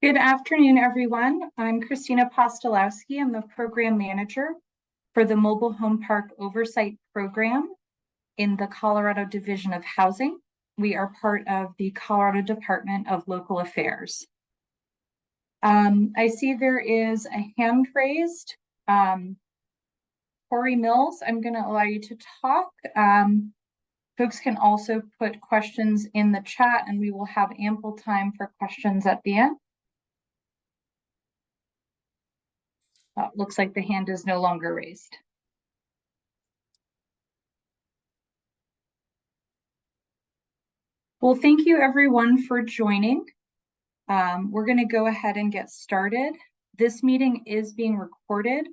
Good afternoon, everyone. I'm Christina Postolowski. I'm the program manager for the Mobile Home Park Oversight Program in the Colorado Division of Housing. We are part of the Colorado Department of Local Affairs. I see there is a hand raised. Corey Mills, I'm going to allow you to talk. Folks can also put questions in the chat and we will have ample time for questions at the end. Looks like the hand is no longer raised. Well, thank you everyone for joining. We're going to go ahead and get started. This meeting is being recorded,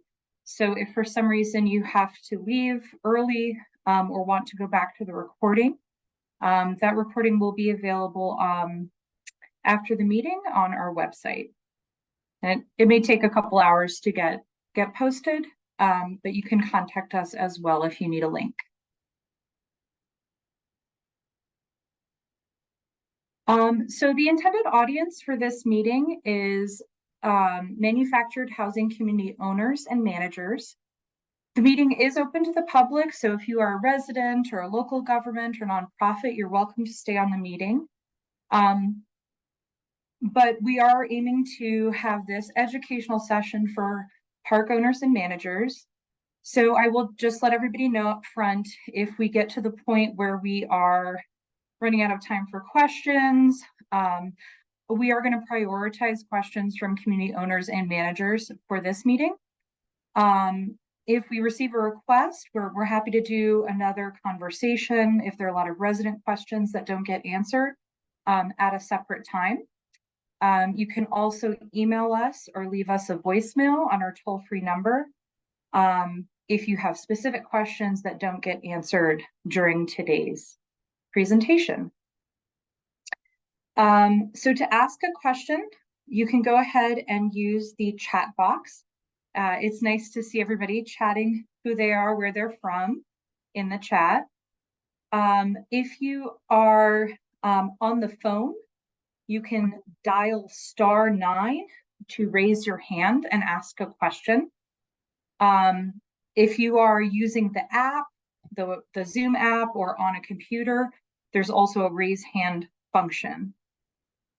so if for some reason you have to leave early or want to go back to the recording, that recording will be available after the meeting on our website. And it may take a couple hours to get posted, but you can contact us as well if you need a link. So the intended audience for this meeting is manufactured housing community owners and managers. The meeting is open to the public, so if you are a resident or a local government or nonprofit, you're welcome to stay on the meeting. But we are aiming to have this educational session for park owners and managers. So I will just let everybody know up front, if we get to the point where we are running out of time for questions, we are going to prioritize questions from community owners and managers for this meeting. If we receive a request, we're happy to do another conversation if there are a lot of resident questions that don't get answered at a separate time. You can also email us or leave us a voicemail on our toll-free number if you have specific questions that don't get answered during today's presentation. So to ask a question, you can go ahead and use the chat box. It's nice to see everybody chatting who they are, where they're from in the chat. If you are on the phone, you can dial *9 to raise your hand and ask a question. If you are using the app, the Zoom app, or on a computer, there's also a raise hand function.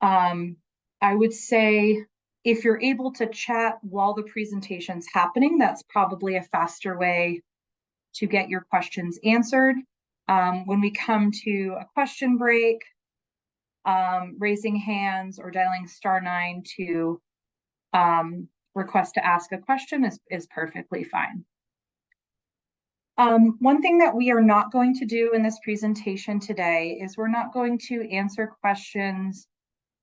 I would say if you're able to chat while the presentation's happening, that's probably a faster way to get your questions answered. When we come to a question break, raising hands or dialing *9 to request to ask a question is perfectly fine. One thing that we are not going to do in this presentation today is we're not going to answer questions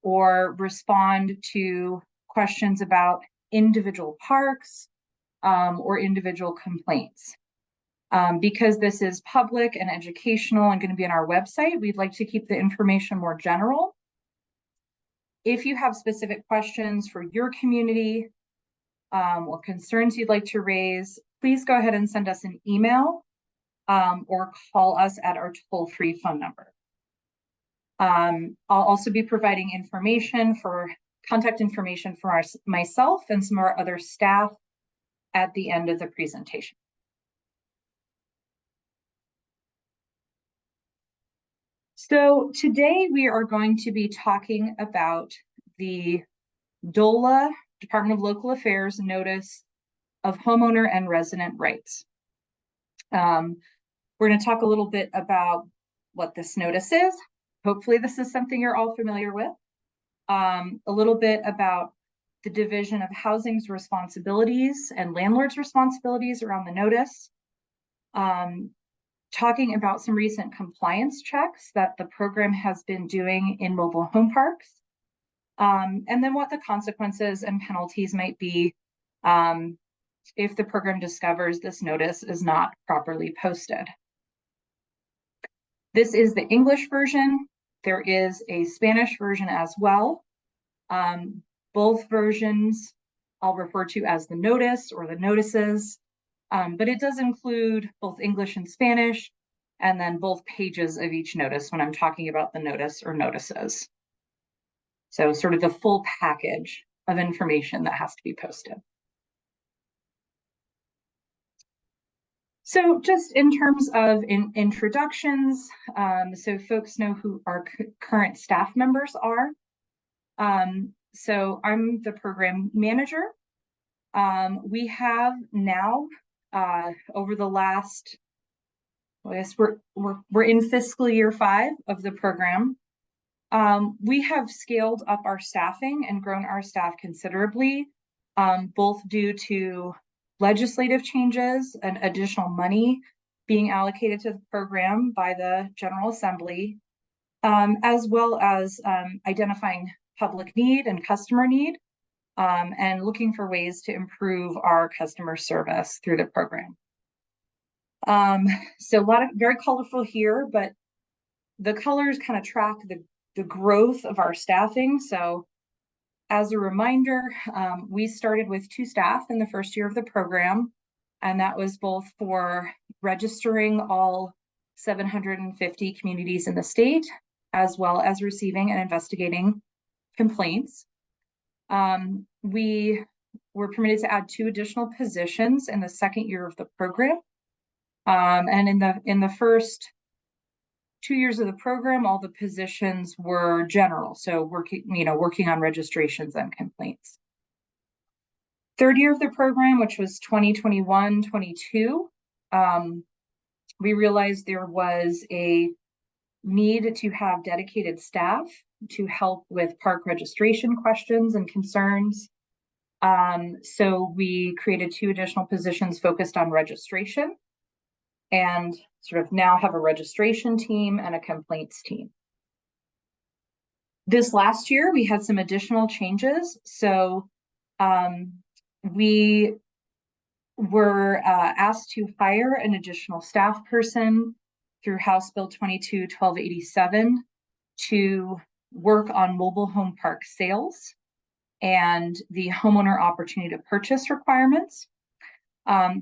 or respond to questions about individual parks or individual complaints. Because this is public and educational and going to be on our website, we'd like to keep the information more general. If you have specific questions for your community or concerns you'd like to raise, please go ahead and send us an email or call us at our toll-free phone number. I'll also be providing contact information for myself and some of our other staff at the end of the presentation. So today we are going to be talking about the DOLA, Department of Local Affairs, Notice of Homeowner and Resident Rights. We're going to talk a little bit about what this notice is. Hopefully this is something you're all familiar with. A little bit about the Division of Housing's responsibilities and landlords' responsibilities around the notice. Talking about some recent compliance checks that the program has been doing in mobile home parks. And then what the consequences and penalties might be if the program discovers this notice is not properly posted. This is the English version. There is a Spanish version as well. Both versions I'll refer to as the notice or the notices, but it does include both English and Spanish, and then both pages of each notice when I'm talking about the notice or notices. So sort of the full package of information that has to be posted. So just in terms of introductions, so folks know who our current staff members are. So I'm the program manager. We have now, over the last, I guess we're in fiscal year 5 of the program. We have scaled up our staffing and grown our staff considerably, both due to legislative changes and additional money being allocated to the program by the General Assembly, as well as identifying public need and customer need, and looking for ways to improve our customer service through the program. So a lot of very colorful here, but the colors kind of track the growth of our staffing. So as a reminder, we started with 2 staff in the first year of the program, and that was both for registering all 750 communities in the state, as well as receiving and investigating complaints. We were permitted to add 2 additional positions in the second year of the program. And in the first 2 years of the program, all the positions were general, so working on registrations and complaints. Third year of the program, which was 2021-22, we realized there was a need to have dedicated staff to help with park registration questions and concerns. So we created 2 additional positions focused on registration, and sort of now have a registration team and a complaints team. This last year, we had some additional changes. So we were asked to hire an additional staff person through House Bill 22-1287 to work on mobile home park sales and the homeowner opportunity to purchase requirements.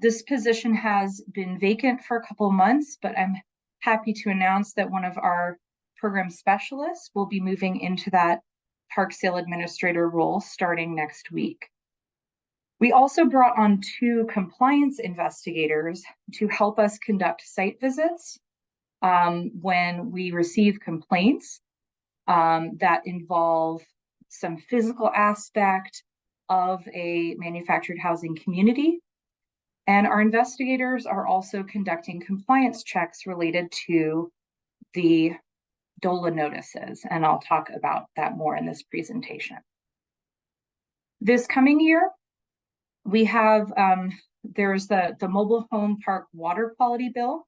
This position has been vacant for a couple of months, but I'm happy to announce that one of our program specialists will be moving into that park sale administrator role starting next week. We also brought on 2 compliance investigators to help us conduct site visits when we receive complaints that involve some physical aspect of a manufactured housing community. And our investigators are also conducting compliance checks related to the DOLA notices, and I'll talk about that more in this presentation. This coming year, we have, there's the mobile home park water quality bill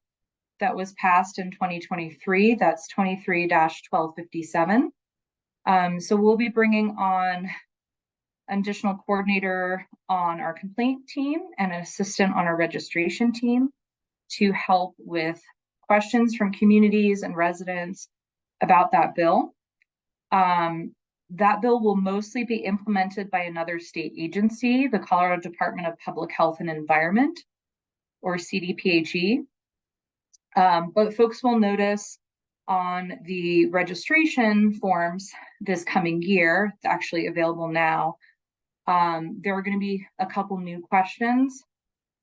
that was passed in 2023, that's 23-1257. So we'll be bringing on an additional coordinator on our complaint team and an assistant on our registration team to help with questions from communities and residents about that bill. That bill will mostly be implemented by another state agency, the Colorado Department of Public Health and Environment, or CDPHE. But folks will notice on the registration forms this coming year, it's actually available now, there are going to be a couple new questions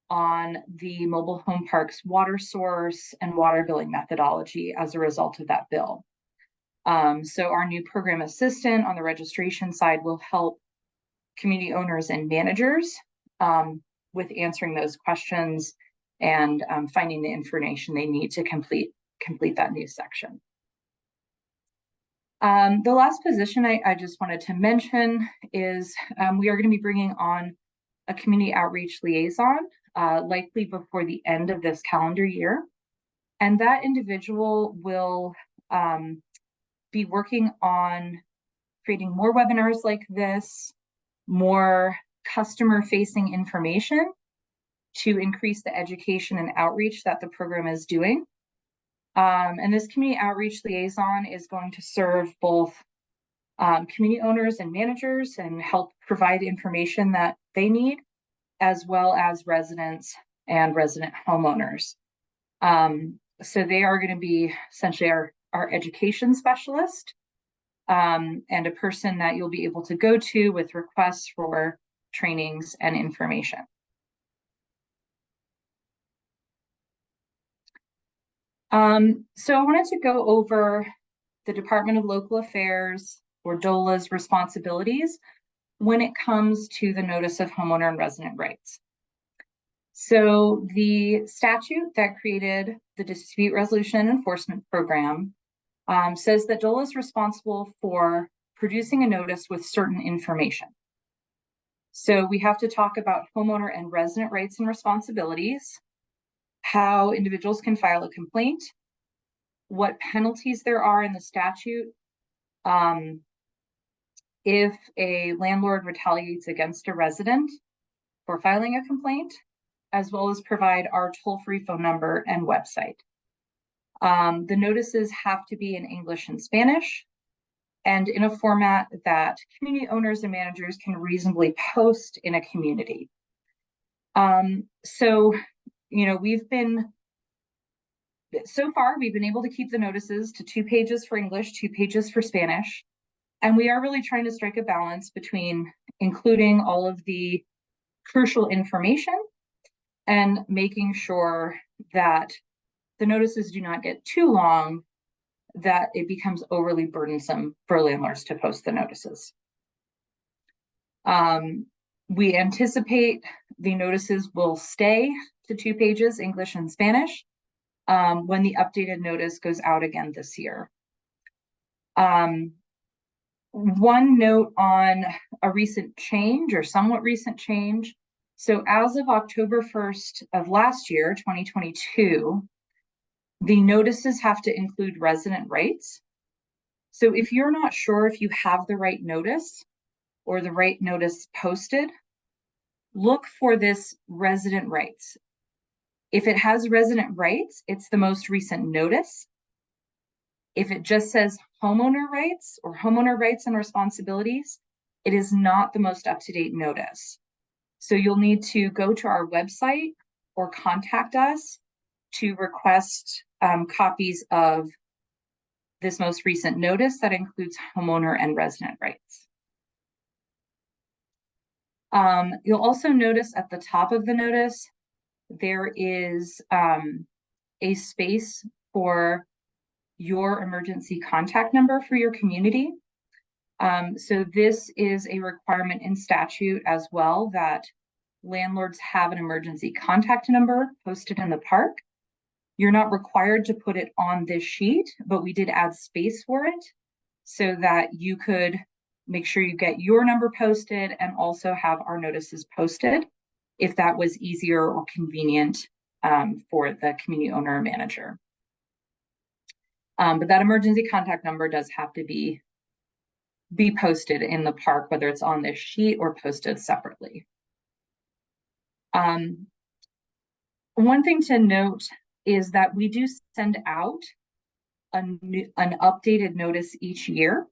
on the mobile home park's water source and water billing methodology as a result of that bill. So our new program assistant on the registration side will help community owners and managers with answering those questions and finding the information they need to complete that new section. The last position I just wanted to mention is we are going to be bringing on a community outreach liaison, likely before the end of this calendar year. And that individual will be working on creating more webinars like this, more customer-facing information to increase the education and outreach that the program is doing. And this community outreach liaison is going to serve both community owners and managers and help provide information that they need, as well as residents and resident homeowners. So they are going to be essentially our education specialist and a person that you'll be able to go to with requests for trainings and information. So I wanted to go over the Department of Local Affairs, or DOLA's responsibilities when it comes to the Notice of Homeowner and Resident Rights. So the statute that created the Dispute Resolution and Enforcement Program says that DOLA is responsible for producing a notice with certain information. So we have to talk about homeowner and resident rights and responsibilities, how individuals can file a complaint, what penalties there are in the statute if a landlord retaliates against a resident for filing a complaint, as well as provide our toll-free phone number and website. The notices have to be in English and Spanish, and in a format that community owners and managers can reasonably post in a community. So, we've been able to keep the notices to 2 pages for English, 2 pages for Spanish. And we are really trying to strike a balance between including all of the crucial information and making sure that the notices do not get too long, that it becomes overly burdensome for landlords to post the notices. We anticipate the notices will stay to 2 pages, English and Spanish, when the updated notice goes out again this year. One note on a recent change, or somewhat recent change. So as of October 1st of last year, 2022, the notices have to include resident rights. So if you're not sure if you have the right notice or the right notice posted, look for this resident rights. If it has resident rights, it's the most recent notice. If it just says homeowner rights or homeowner rights and responsibilities, it is not the most up-to-date notice. So you'll need to go to our website or contact us to request copies of this most recent notice that includes homeowner and resident rights. You'll also notice at the top of the notice, there is a space for your emergency contact number for your community. So this is a requirement in statute as well, that landlords have an emergency contact number posted in the park. You're not required to put it on this sheet, but we did add space for it so that you could make sure you get your number posted and also have our notices posted if that was easier or convenient for the community owner or manager. But that emergency contact number does have to be posted in the park, whether it's on this sheet or posted separately. One thing to note is that we do send out an updated notice each year.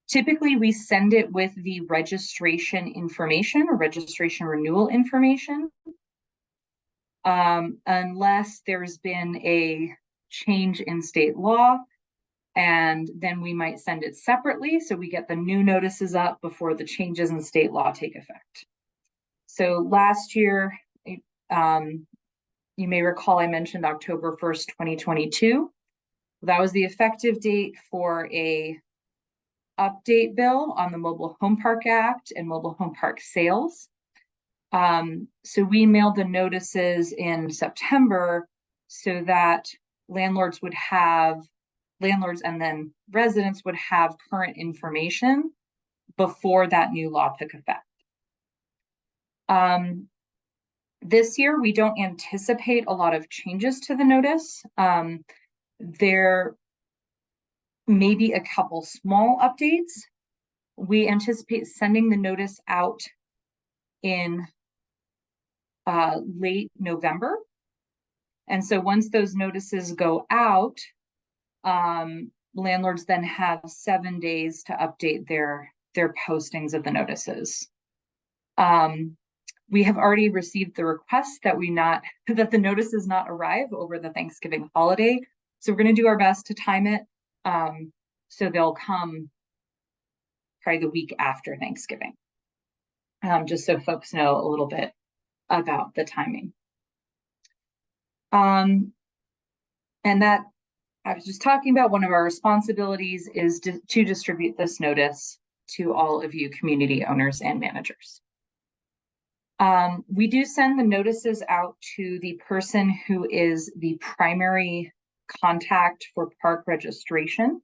Typically, we send it with the registration information or registration renewal information, unless there's been a change in state law, and then we might send it separately so we get the new notices up before the changes in state law take effect. So last year, you may recall I mentioned October 1st, 2022. That was the effective date for a update bill on the Mobile Home Park Act and mobile home park sales. So we mailed the notices in September so that landlords and then residents would have current information before that new law took effect. This year, we don't anticipate a lot of changes to the notice. There may be a couple small updates. We anticipate sending the notice out in late November. And so once those notices go out, landlords then have 7 days to update their postings of the notices. We have already received the request that the notices not arrive over the Thanksgiving holiday. So we're going to do our best to time it So they'll come probably the week after Thanksgiving, just so folks know a little bit about the timing. And that I was just talking about, one of our responsibilities is to distribute this notice to all of you community owners and managers. We do send the notices out to the person who is the primary contact for park registration.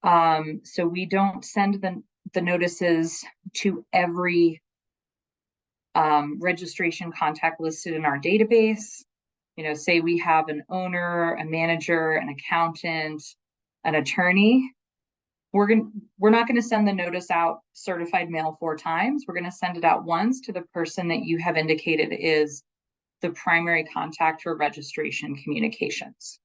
So we don't send the notices to every registration contact listed in our database. You know, say we have an owner, a manager, an accountant, an attorney. We're not going to send the notice out certified mail 4 times. We're going to send it out once to the person that you have indicated is the primary contact for registration communications.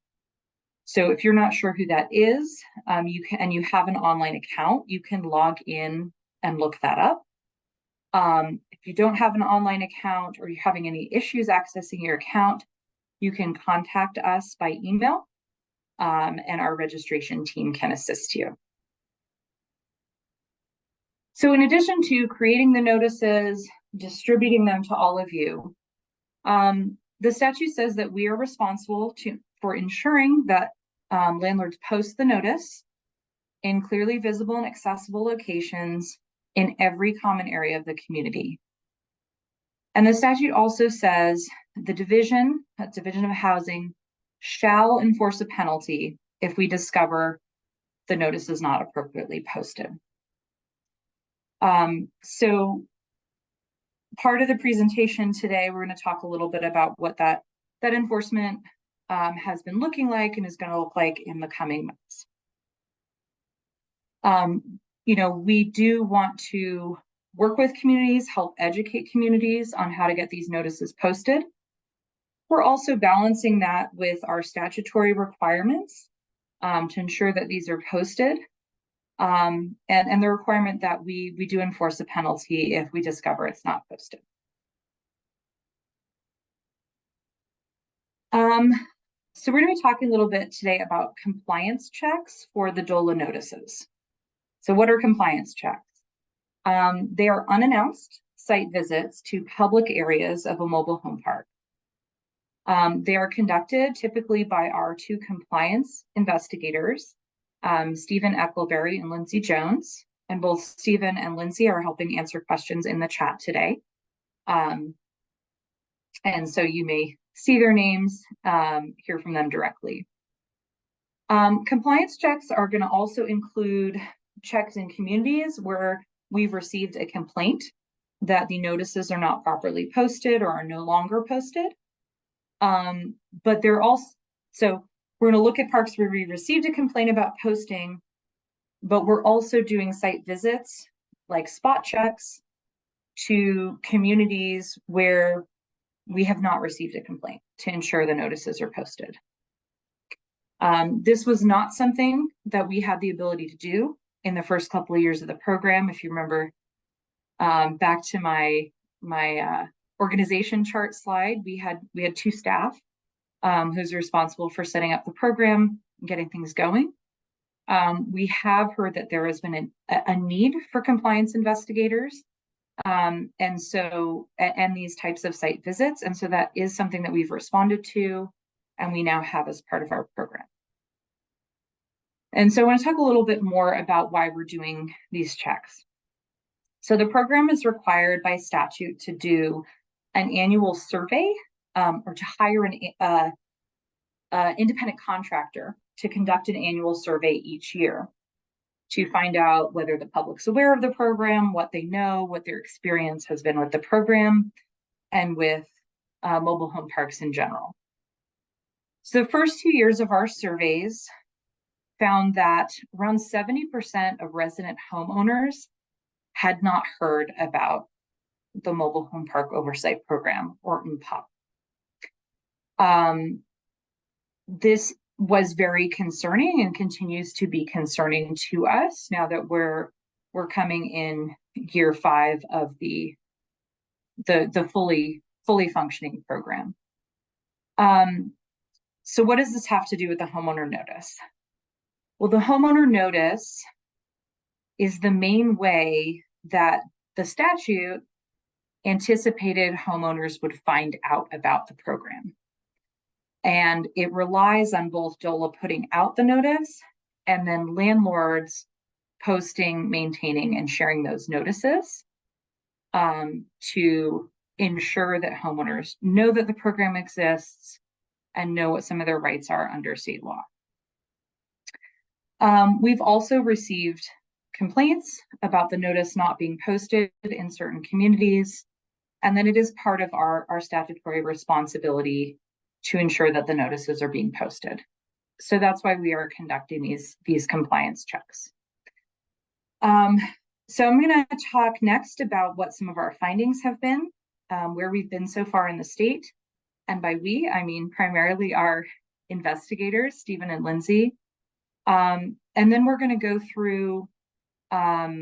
So if you're not sure who that is, you have an online account, you can log in and look that up. If you don't have an online account or you're having any issues accessing your account, you can contact us by email, and our registration team can assist you. So in addition to creating the notices, distributing them to all of you, the statute says that we are responsible for ensuring that landlords post the notice in clearly visible and accessible locations in every common area of the community. And the statute also says the Division of Housing shall enforce a penalty if we discover the notice is not appropriately posted. So part of the presentation today, we're going to talk a little bit about what that enforcement has been looking like and is going to look like in the coming months. You know, we do want to work with communities, help educate communities on how to get these notices posted. We're also balancing that with our statutory requirements to ensure that these are posted, and the requirement that we do enforce a penalty if we discover it's not posted. So we're going to be talking a little bit today about compliance checks for the DOLA notices. So what are compliance checks? They are unannounced site visits to public areas of a mobile home park. They are conducted typically by our 2 compliance investigators, Stephen Eckleberry and Lindsay Jones, and both Stephen and Lindsay are helping answer questions in the chat today. And so you may see their names, hear from them directly. Compliance checks are going to also include checks in communities where we've received a complaint that the notices are not properly posted or are no longer posted. But they're also, so we're going to look at parks where we received a complaint about posting, but we're also doing site visits like spot checks to communities where we have not received a complaint to ensure the notices are posted. This was not something that we had the ability to do in the first couple of years of the program. If you remember back to my organization chart slide, we had 2 staff who's responsible for setting up the program and getting things going. We have heard that there has been a need for compliance investigators and these types of site visits. And so that is something that we've responded to and we now have as part of our program. And so I want to talk a little bit more about why we're doing these checks. So the program is required by statute to do an annual survey or to hire an independent contractor to conduct an annual survey each year to find out whether the public's aware of the program, what they know, what their experience has been with the program, and with mobile home parks in general. So the first 2 years of our surveys found that around 70% of resident homeowners had not heard about the Mobile Home Park Oversight Program, or MPOP. This was very concerning and continues to be concerning to us now that we're coming in year 5 of the fully functioning program. So what does this have to do with the homeowner notice? Well, the homeowner notice is the main way that the statute anticipated homeowners would find out about the program. And it relies on both DOLA putting out the notice and then landlords posting, maintaining, and sharing those notices to ensure that homeowners know that the program exists and know what some of their rights are under state law. We've also received complaints about the notice not being posted in certain communities, and then it is part of our statutory responsibility to ensure that the notices are being posted. So that's why we are conducting these compliance checks. So I'm going to talk next about what some of our findings have been, where we've been so far in the state. And by we, I mean primarily our investigators, Stephen and Lindsay. And then we're going to go through a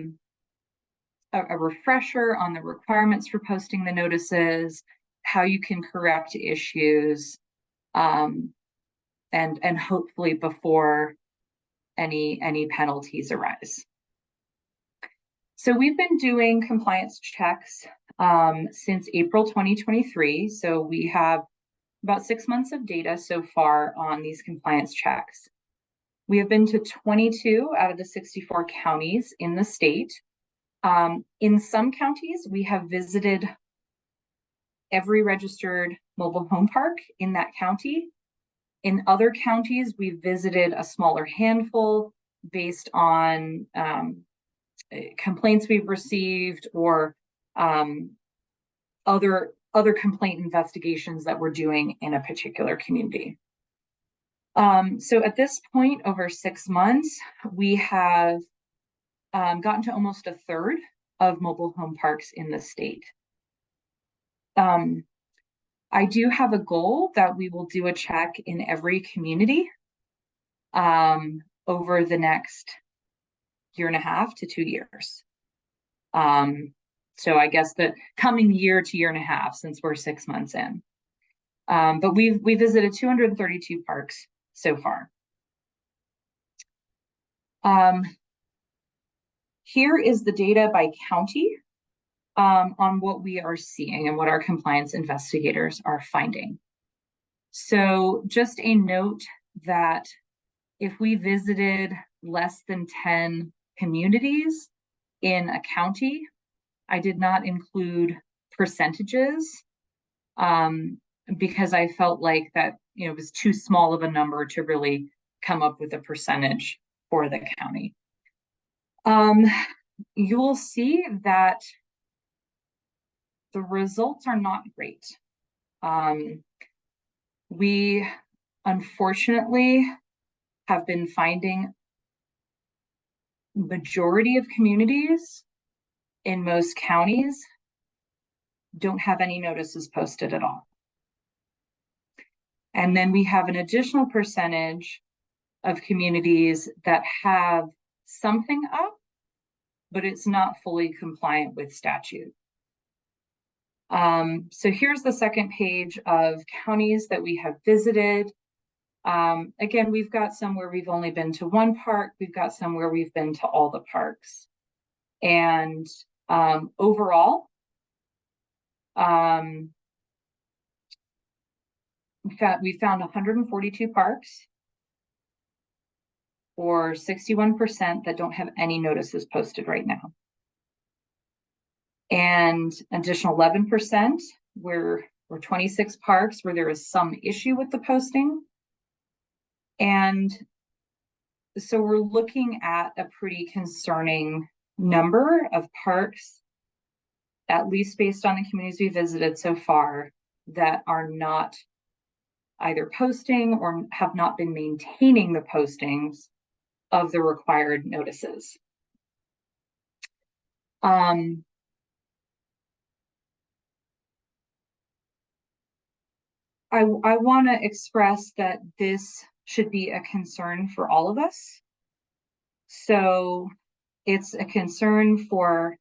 refresher on the requirements for posting the notices, how you can correct issues, and hopefully before any penalties arise. So we've been doing compliance checks since April 2023. So we have about 6 months of data so far on these compliance checks. We have been to 22 out of the 64 counties in the state. In some counties, we have visited every registered mobile home park in that county. In other counties, we've visited a smaller handful based on complaints we've received or other complaint investigations that we're doing in a particular community. So at this point, over 6 months, we have gotten to almost a third of mobile home parks in the state. I do have a goal that we will do a check in every community over the next 1.5 to 2 years. So I guess the coming year to 1.5 since we're 6 months in. But we visited 232 parks so far. Here is the data by county on what we are seeing and what our compliance investigators are finding. So just a note that if we visited less than 10 communities in a county, I did not include percentages because I felt like that it was too small of a number to really come up with a percentage for the county. You will see that the results are not great. We unfortunately have been finding majority of communities in most counties don't have any notices posted at all. And then we have an additional percentage of communities that have something up, but it's not fully compliant with statute. So here's the second page of counties that we have visited. Again, we've got some where we've only been to one park. We've got some where we've been to all the parks. And overall, we found 142 parks, or 61% that don't have any notices posted right now. And additional 11% or 26 parks where there is some issue with the posting. And so we're looking at a pretty concerning number of parks, at least based on the communities we visited so far, that are not either posting or have not been maintaining the postings of the required notices. I want to express that this should be a concern for all of us. So it's a concern for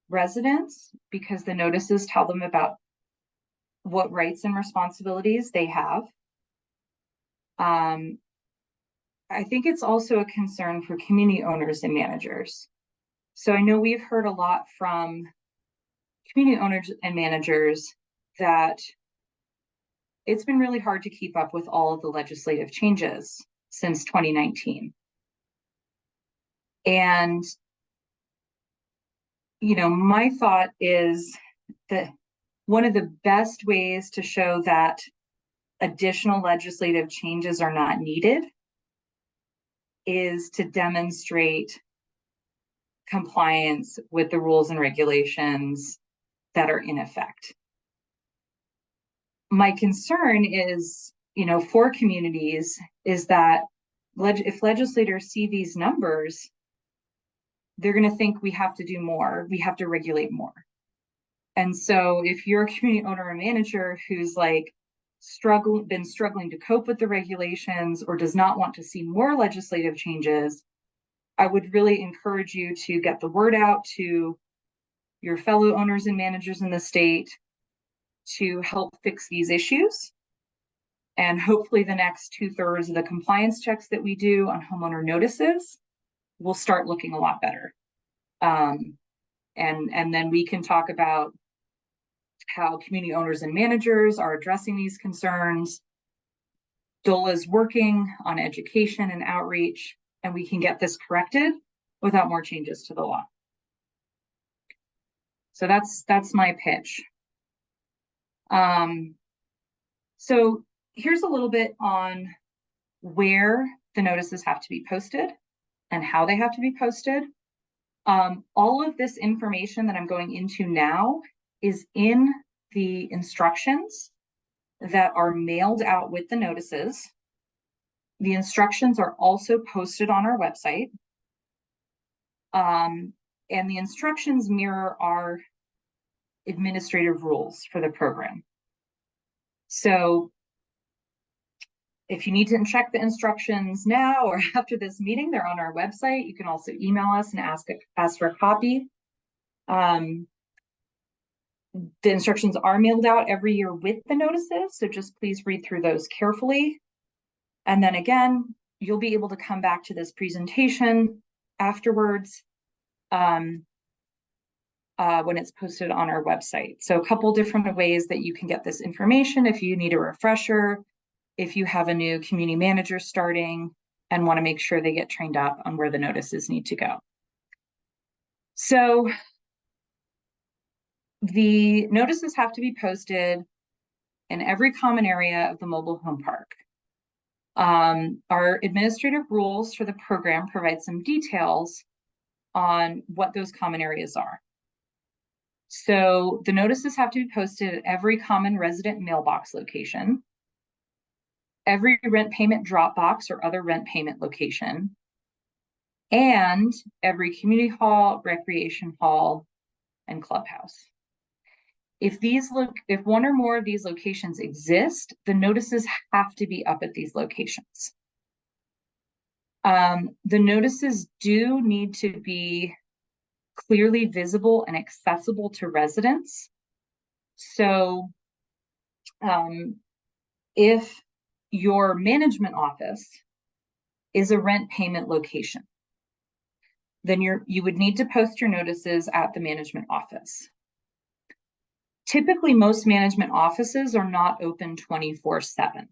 residents because the notices tell them about what rights and responsibilities they have. I think it's also a concern for community owners and managers. So I know we've heard a lot from community owners and managers that it's been really hard to keep up with all of the legislative changes since 2019. And, my thought is that one of the best ways to show that additional legislative changes are not needed is to demonstrate compliance with the rules and regulations that are in effect. My concern is, for communities is that if legislators see these numbers, they're going to think we have to do more, we have to regulate more. And so if you're a community owner or manager who's been struggling to cope with the regulations or does not want to see more legislative changes, I would really encourage you to get the word out to your fellow owners and managers in the state to help fix these issues. And hopefully the next 2/3 of the compliance checks that we do on homeowner notices will start looking a lot better. And then we can talk about how community owners and managers are addressing these concerns. DOLA is working on education and outreach, and we can get this corrected without more changes to the law. So that's my pitch. So here's a little bit on where the notices have to be posted and how they have to be posted. All of this information that I'm going into now is in the instructions that are mailed out with the notices. The instructions are also posted on our website. And the instructions mirror our administrative rules for the program. So if you need to check the instructions now or after this meeting, they're on our website. You can also email us and ask for a copy. The instructions are mailed out every year with the notices, so just please read through those carefully. And then again, you'll be able to come back to this presentation afterwards when it's posted on our website. So a couple different ways that you can get this information if you need a refresher, if you have a new community manager starting and want to make sure they get trained up on where the notices need to go. So the notices have to be posted in every common area of the mobile home park. Our administrative rules for the program provide some details on what those common areas are. So the notices have to be posted at every common resident mailbox location, every rent payment drop box or other rent payment location, and every community hall, recreation hall, and clubhouse. If one or more of these locations exist, the notices have to be up at these locations. The notices do need to be clearly visible and accessible to residents. So if your management office is a rent payment location, then you would need to post your notices at the management office. Typically, most management offices are not open 24/7.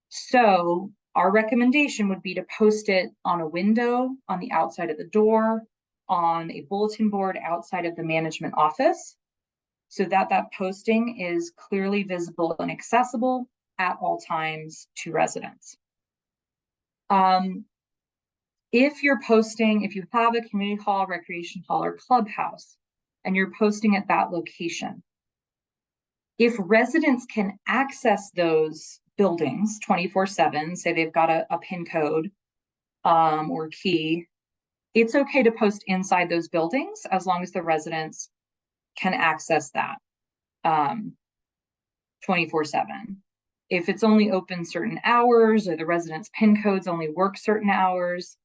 So our recommendation would be to post it on a window on the outside of the door, on a bulletin board outside of the management office, so that posting is clearly visible and accessible at all times to residents. If you have a community hall, recreation hall, or clubhouse, and you're posting at that location, if residents can access those buildings 24/7, say they've got a PIN code or key, it's okay to post inside those buildings as long as the residents can access that 24/7. If it's only open certain hours or the residents' PIN codes only work certain hours,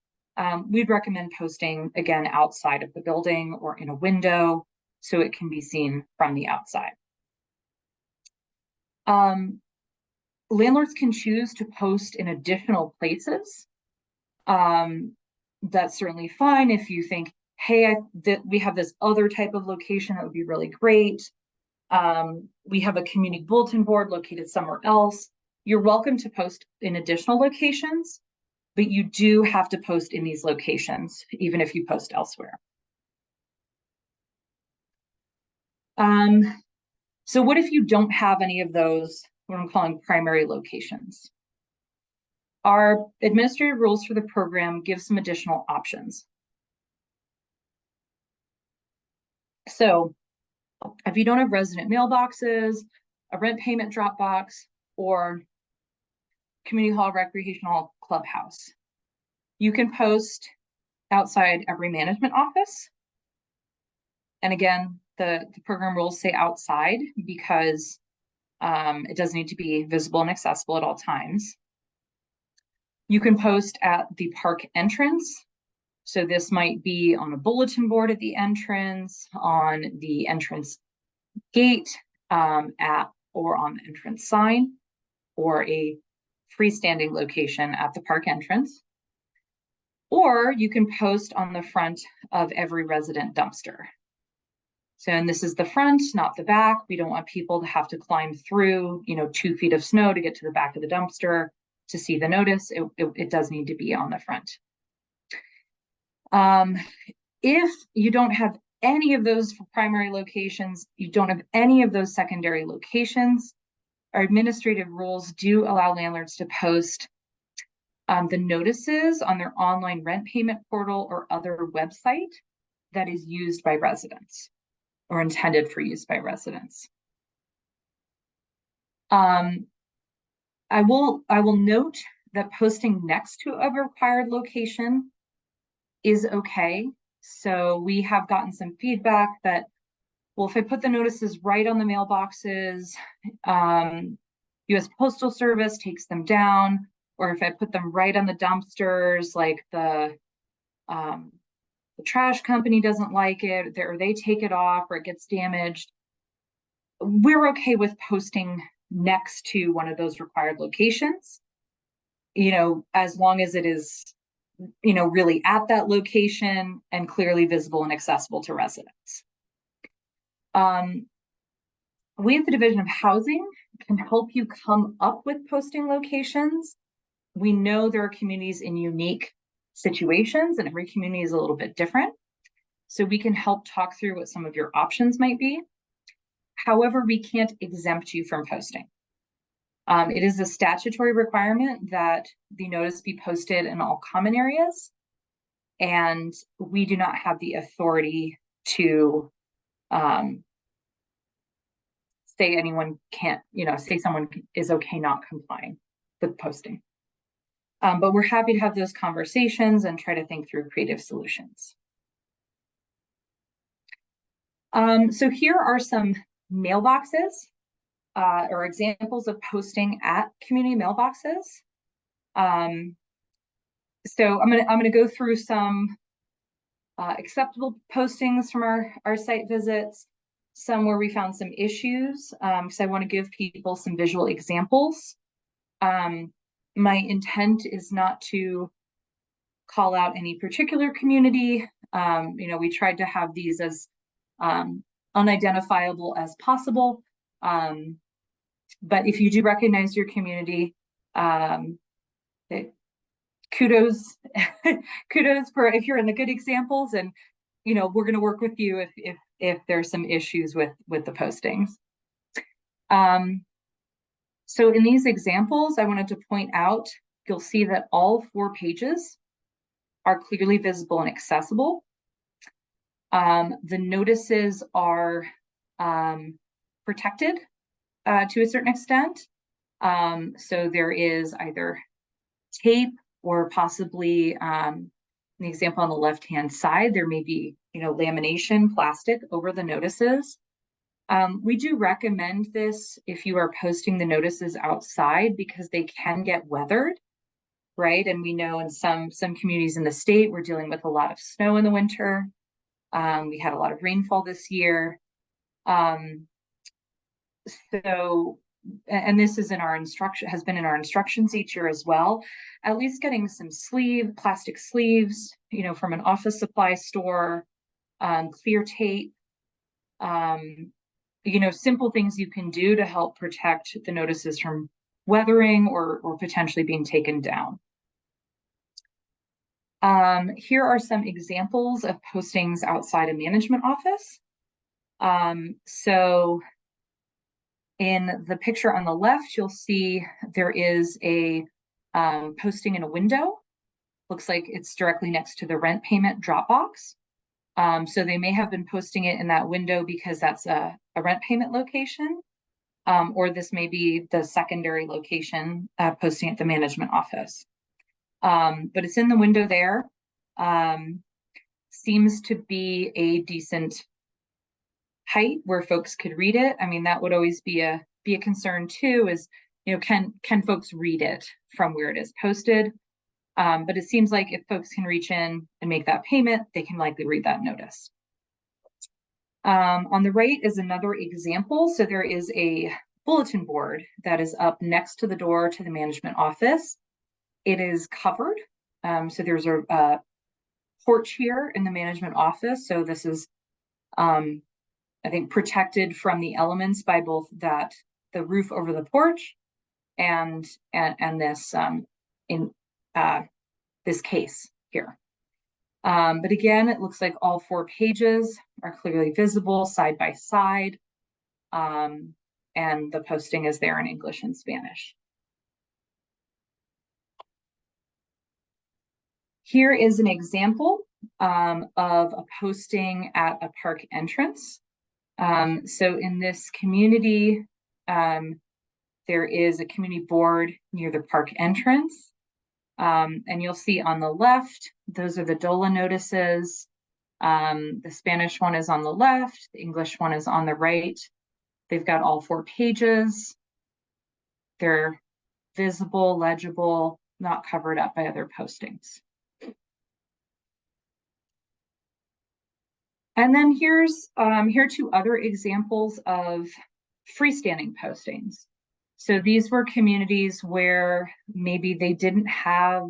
we'd recommend posting again outside of the building or in a window so it can be seen from the outside. Landlords can choose to post in additional places That's certainly fine. If you think, hey, we have this other type of location that would be really great. We have a community bulletin board located somewhere else. You're welcome to post in additional locations, but you do have to post in these locations, even if you post elsewhere. So what if you don't have any of those, what I'm calling primary locations? Our administrative rules for the program give some additional options. So if you don't have resident mailboxes, a rent payment drop box, or community hall, recreational clubhouse, you can post outside every management office. And again, the program rules say outside because it does need to be visible and accessible at all times. You can post at the park entrance. So this might be on a bulletin board at the entrance, on the entrance gate, or on the entrance sign, or a freestanding location at the park entrance. Or you can post on the front of every resident dumpster. So, and this is the front, not the back. We don't want people to have to climb through, 2 feet of snow to get to the back of the dumpster to see the notice. It does need to be on the front. If you don't have any of those primary locations, you don't have any of those secondary locations, our administrative rules do allow landlords to post the notices on their online rent payment portal or other website that is used by residents or intended for use by residents. I will note that posting next to a required location is okay. So we have gotten some feedback that, well, if I put the notices right on the mailboxes, US Postal Service takes them down, or if I put them right on the dumpsters, like the trash company doesn't like it, or they take it off, or it gets damaged. We're okay with posting next to one of those required locations, as long as it is, really at that location and clearly visible and accessible to residents. We at the Division of Housing can help you come up with posting locations. We know there are communities in unique situations, and every community is a little bit different. So we can help talk through what some of your options might be. However, we can't exempt you from posting. It is a statutory requirement that the notice be posted in all common areas, and we do not have the authority to say anyone can't, say someone is okay not complying with posting. But we're happy to have those conversations and try to think through creative solutions. So here are some mailboxes or examples of posting at community mailboxes. So I'm gonna go through some acceptable postings from our site visits, some where we found some issues, because I want to give people some visual examples. My intent is not to call out any particular community. We tried to have these as unidentifiable as possible. But if you do recognize your community, kudos for if you're in the good examples, and we're going to work with you if there's some issues with the postings. So in these examples, I wanted to point out, you'll see that all 4 pages are clearly visible and accessible. The notices are protected to a certain extent. So there is either tape or possibly, in the example on the left-hand side, there may be, lamination, plastic over the notices. We do recommend this if you are posting the notices outside because they can get weathered, right? And we know in some communities in the state, we're dealing with a lot of snow in the winter. We had a lot of rainfall this year. So and this is in our instruction, has been in our instructions each year as well, at least getting some plastic sleeves, from an office supply store, clear tape, simple things you can do to help protect the notices from weathering or potentially being taken down. Here are some examples of postings outside a management office. So in the picture on the left, you'll see there is a posting in a window. Looks like it's directly next to the rent payment drop box. So they may have been posting it in that window because that's a rent payment location, or this may be the secondary location posting at the management office. But it's in the window there. Seems to be a decent height where folks could read it. I mean, that would always be a concern too, is, can folks read it from where it is posted? But it seems like if folks can reach in and make that payment, they can likely read that notice. On the right is another example. So there is a bulletin board that is up next to the door to the management office. It is covered. So there's a porch here in the management office. So this is, I think, protected from the elements by both the roof over the porch and this this case here. But again, it looks like all 4 pages are clearly visible side by side, and the posting is there in English and Spanish. Here is an example of a posting at a park entrance. So in this community, there is a community board near the park entrance. And you'll see on the left, those are the DOLA notices. The Spanish one is on the left, the English one is on the right. They've got all 4 pages. They're visible, legible, not covered up by other postings. And then here are 2 other examples of freestanding postings. So these were communities where maybe they didn't have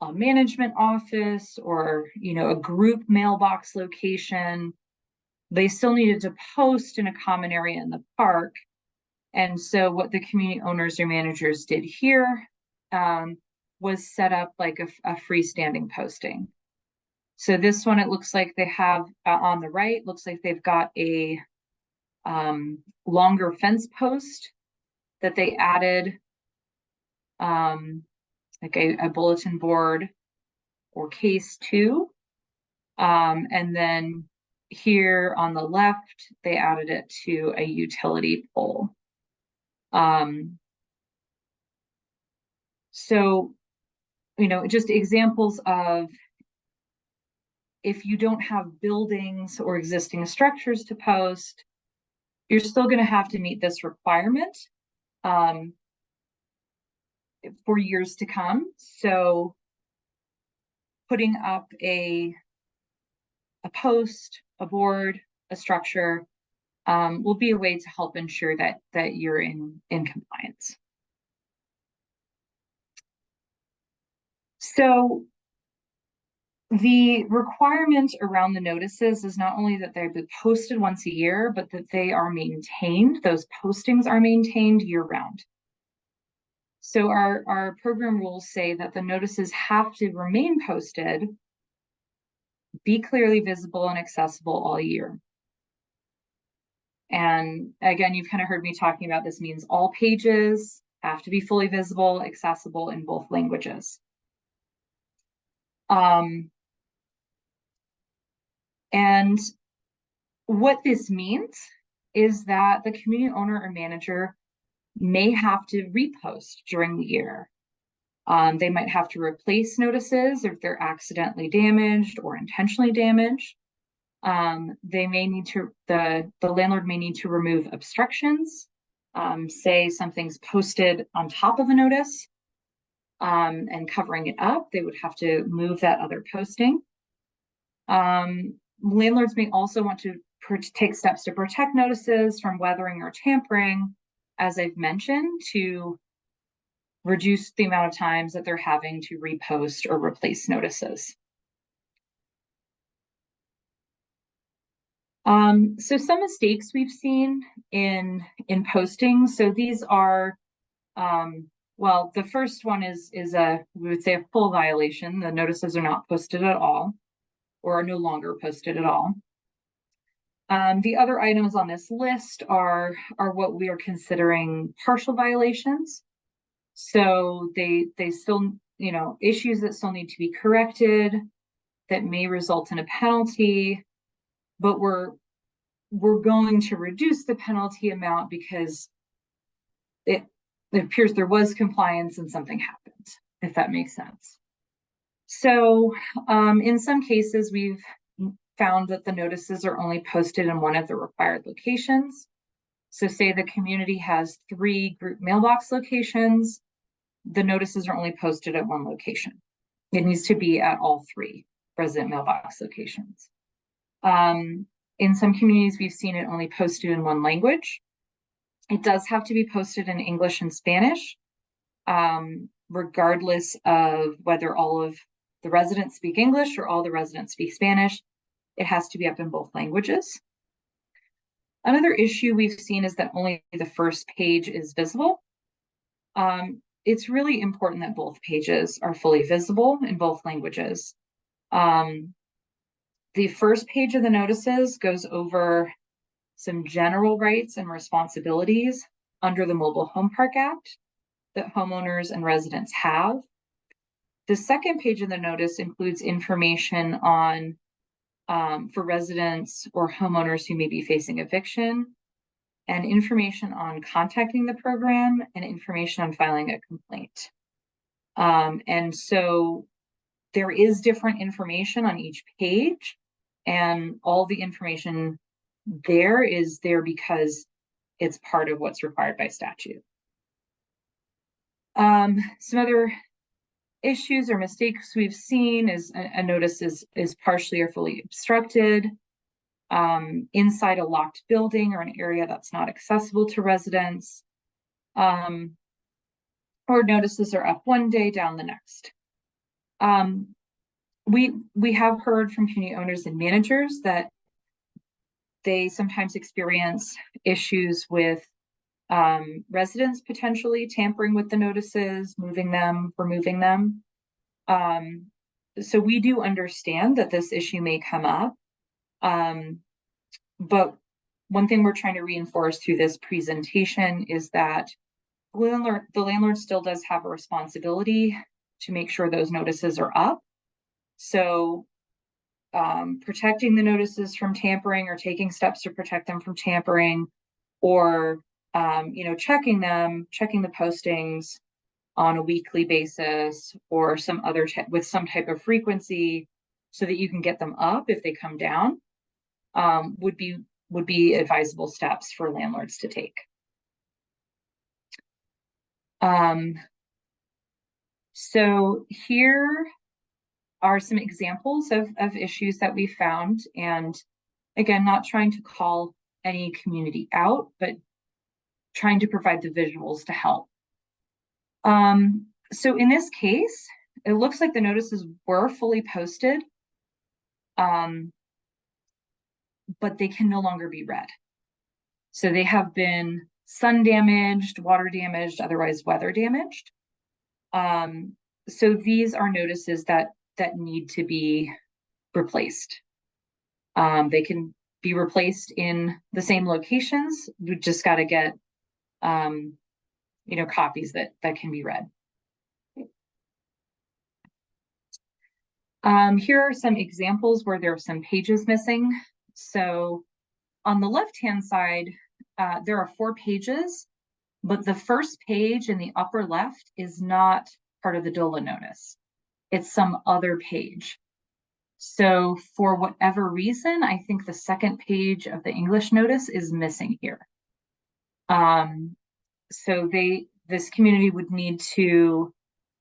a management office or, a group mailbox location. They still needed to post in a common area in the park. And so what the community owners or managers did here was set up like a freestanding posting. So this one, it looks like they have on the right, looks like they've got a longer fence post that they added, like a bulletin board or case to. And then here on the left, they added it to a utility pole. So, just examples of, if you don't have buildings or existing structures to post, you're still going to have to meet this requirement for years to come. So putting up a post, a board, a structure will be a way to help ensure that you're in compliance. So the requirement around the notices is not only that they're posted once a year, but that they are maintained. Those postings are maintained year round. So our program rules say that the notices have to remain posted, be clearly visible and accessible all year. And again, you've kind of heard me talking about this means all pages have to be fully visible, accessible in both languages. And what this means is that the community owner or manager may have to repost during the year. They might have to replace notices if they're accidentally damaged or intentionally damaged. They may need to, the landlord may need to remove obstructions. Say something's posted on top of a notice and covering it up, they would have to move that other posting. Landlords may also want to take steps to protect notices from weathering or tampering, as I've mentioned, to reduce the amount of times that they're having to repost or replace notices. So some mistakes we've seen in posting. So these are, well, the first one is we would say a full violation. The notices are not posted at all, or are no longer posted at all. The other items on this list are what we are considering partial violations. So they still, issues that still need to be corrected, that may result in a penalty, but we're going to reduce the penalty amount because it appears there was compliance and something happened, if that makes sense. So in some cases, we've found that the notices are only posted in one of the required locations. So say the community has 3 group mailbox locations, the notices are only posted at one location. It needs to be at all 3 resident mailbox locations. In some communities, we've seen it only posted in one language. It does have to be posted in English and Spanish, regardless of whether all of the residents speak English or all the residents speak Spanish. It has to be up in both languages. Another issue we've seen is that only the first page is visible. It's really important that both pages are fully visible in both languages. The first page of the notices goes over some general rights and responsibilities under the Mobile Home Park Act that homeowners and residents have. The second page of the notice includes information on for residents or homeowners who may be facing eviction, and information on contacting the program, and information on filing a complaint. And so there is different information on each page, and all the information there is there because it's part of what's required by statute. Some other issues or mistakes we've seen is a notice is partially or fully obstructed, inside a locked building or an area that's not accessible to residents, or notices are up one day, down the next. We have heard from community owners and managers that they sometimes experience issues with residents potentially tampering with the notices, moving them, removing them. So we do understand that this issue may come up. But one thing we're trying to reinforce through this presentation is that the landlord still does have a responsibility to make sure those notices are up. So protecting the notices from tampering, or taking steps to protect them from tampering, or checking the postings on a weekly basis, or some other with some type of frequency, so that you can get them up if they come down, would be advisable steps for landlords to take. So here are some examples of issues that we found, and again, not trying to call any community out, but trying to provide the visuals to help. So in this case, it looks like the notices were fully posted, but they can no longer be read. So they have been sun damaged, water damaged, otherwise weather damaged. So these are notices that need to be replaced. They can be replaced in the same locations. We just got to get copies that can be read. Here are some examples where there are some pages missing. So on the left-hand side, there are 4 pages, but the first page in the upper left is not part of the DOLA notice. It's some other page. So for whatever reason, I think the second page of the English notice is missing here. So this community would need to